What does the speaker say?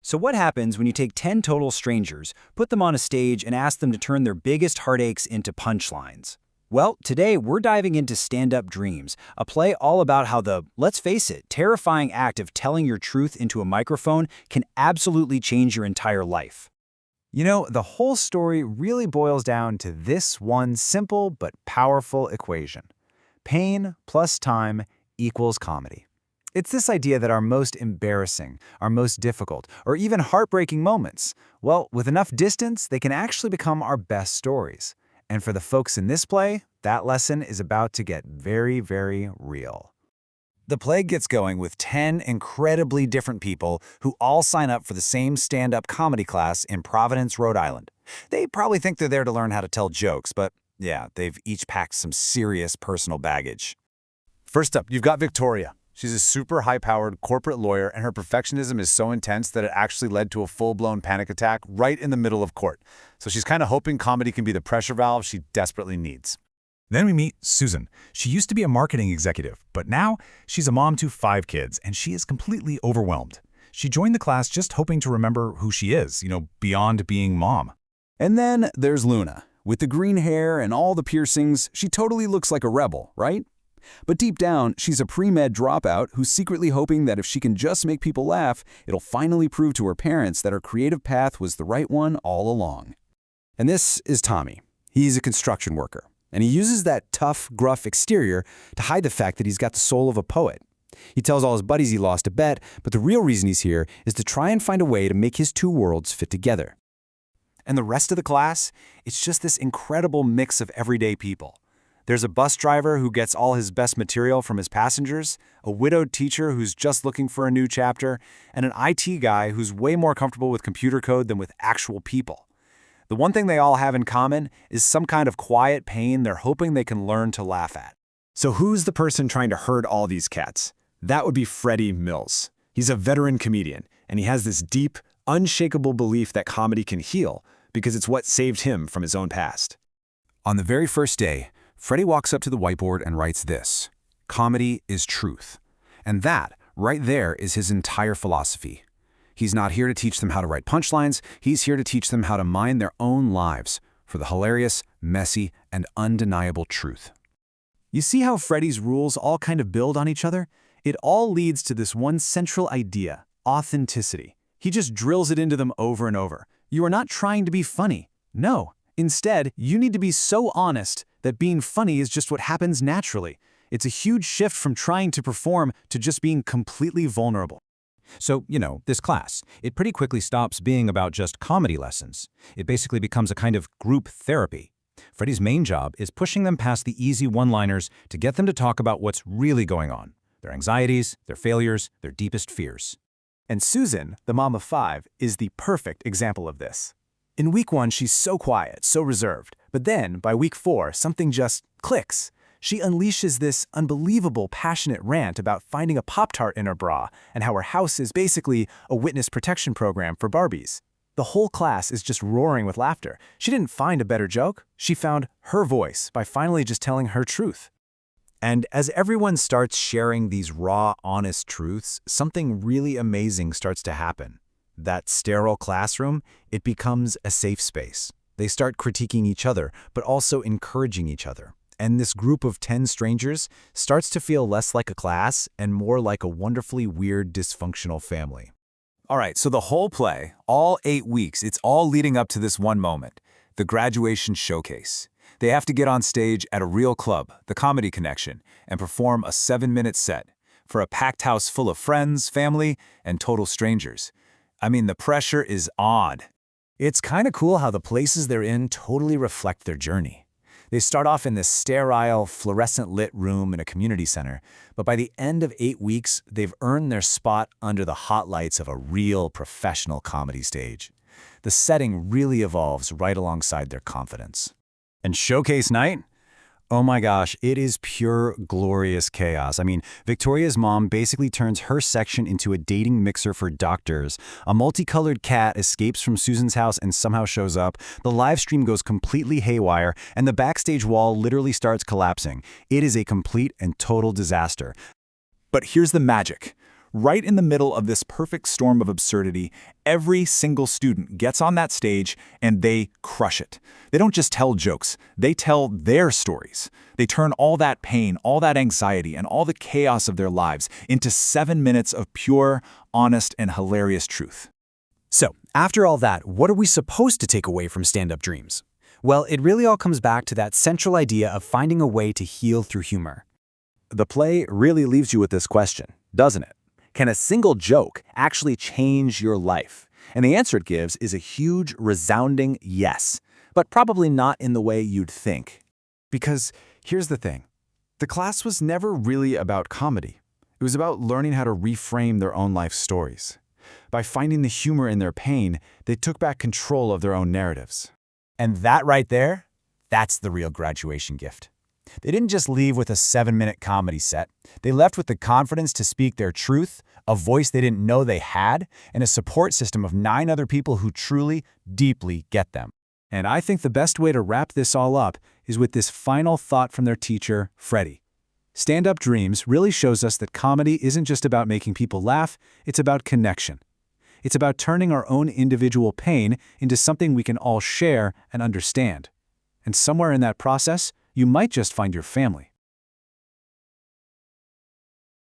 So what happens when you take 10 total strangers, put them on a stage, and ask them to turn their biggest heartaches into punchlines? Well, today we're diving into Stand Up Dreams, a play all about how the, let's face it, terrifying act of telling your truth into a microphone can absolutely change your entire life. You know, the whole story really boils down to this one simple but powerful equation. Pain plus time equals comedy. It's this idea that our most embarrassing, our most difficult, or even heartbreaking moments, well, with enough distance, they can actually become our best stories. And for the folks in this play, that lesson is about to get very, very real. The play gets going with 10 incredibly different people who all sign up for the same stand-up comedy class in Providence, Rhode Island. They probably think they're there to learn how to tell jokes, but yeah, they've each packed some serious personal baggage. First up, you've got Victoria. She's a super high-powered corporate lawyer, and her perfectionism is so intense that it actually led to a full-blown panic attack right in the middle of court. So she's kind of hoping comedy can be the pressure valve she desperately needs. Then we meet Susan. She used to be a marketing executive, but now she's a mom to 5 kids, and she is completely overwhelmed. She joined the class just hoping to remember who she is, beyond being mom. And then there's Luna. With the green hair and all the piercings, she totally looks like a rebel, right? But deep down, she's a pre-med dropout who's secretly hoping that if she can just make people laugh, it'll finally prove to her parents that her creative path was the right one all along. And this is Tommy. He's a construction worker. And he uses that tough, gruff exterior to hide the fact that he's got the soul of a poet. He tells all his buddies he lost a bet, but the real reason he's here is to try and find a way to make his two worlds fit together. And the rest of the class, it's just this incredible mix of everyday people. There's a bus driver who gets all his best material from his passengers, a widowed teacher who's just looking for a new chapter, and an IT guy who's way more comfortable with computer code than with actual people. The one thing they all have in common is some kind of quiet pain they're hoping they can learn to laugh at. So who's the person trying to herd all these cats? That would be Freddie Mills. He's a veteran comedian, and he has this deep, unshakable belief that comedy can heal because it's what saved him from his own past. On the very first day, Freddie walks up to the whiteboard and writes this: "Comedy is truth." And that, right there, is his entire philosophy. He's not here to teach them how to write punchlines, he's here to teach them how to mind their own lives for the hilarious, messy, and undeniable truth. You see how Freddie's rules all kind of build on each other? It all leads to this one central idea, authenticity. He just drills it into them over and over. You are not trying to be funny. No. Instead, you need to be so honest that being funny is just what happens naturally. It's a huge shift from trying to perform to just being completely vulnerable. So, this class, it pretty quickly stops being about just comedy lessons. It basically becomes a kind of group therapy. Freddie's main job is pushing them past the easy one-liners to get them to talk about what's really going on, their anxieties, their failures, their deepest fears. And Susan, the mom of 5, is the perfect example of this. In week 1, she's so quiet, so reserved. But then, by week 4, something just clicks. She unleashes this unbelievable, passionate rant about finding a Pop-Tart in her bra and how her house is basically a witness protection program for Barbies. The whole class is just roaring with laughter. She didn't find a better joke. She found her voice by finally just telling her truth. And as everyone starts sharing these raw, honest truths, something really amazing starts to happen. That sterile classroom, it becomes a safe space. They start critiquing each other, but also encouraging each other. And this group of 10 strangers starts to feel less like a class and more like a wonderfully weird, dysfunctional family. All right, so the whole play, all 8 weeks, it's all leading up to this one moment, the graduation showcase. They have to get on stage at a real club, the Comedy Connection, and perform a 7-minute set for a packed house full of friends, family, and total strangers. I mean, the pressure is on. It's kind of cool how the places they're in totally reflect their journey. They start off in this sterile, fluorescent-lit room in a community center, but by the end of 8 weeks, they've earned their spot under the hot lights of a real professional comedy stage. The setting really evolves right alongside their confidence. And showcase night? Oh my gosh, it is pure glorious chaos. I mean, Victoria's mom basically turns her section into a dating mixer for doctors. A multicolored cat escapes from Susan's house and somehow shows up. The live stream goes completely haywire, and the backstage wall literally starts collapsing. It is a complete and total disaster. But here's the magic. Right in the middle of this perfect storm of absurdity, every single student gets on that stage and they crush it. They don't just tell jokes, they tell their stories. They turn all that pain, all that anxiety, and all the chaos of their lives into 7 minutes of pure, honest, and hilarious truth. So, after all that, what are we supposed to take away from stand-up dreams? Well, it really all comes back to that central idea of finding a way to heal through humor. The play really leaves you with this question, doesn't it? Can a single joke actually change your life? And the answer it gives is a huge, resounding yes, but probably not in the way you'd think. Because here's the thing. The class was never really about comedy. It was about learning how to reframe their own life stories. By finding the humor in their pain, they took back control of their own narratives. And that right there, that's the real graduation gift. They didn't just leave with a 7-minute comedy set. They left with the confidence to speak their truth, a voice they didn't know they had, and a support system of 9 other people who truly, deeply get them. And I think the best way to wrap this all up is with this final thought from their teacher, Freddie. Stand-up Dreams really shows us that comedy isn't just about making people laugh, it's about connection. It's about turning our own individual pain into something we can all share and understand. And somewhere in that process, you might just find your family.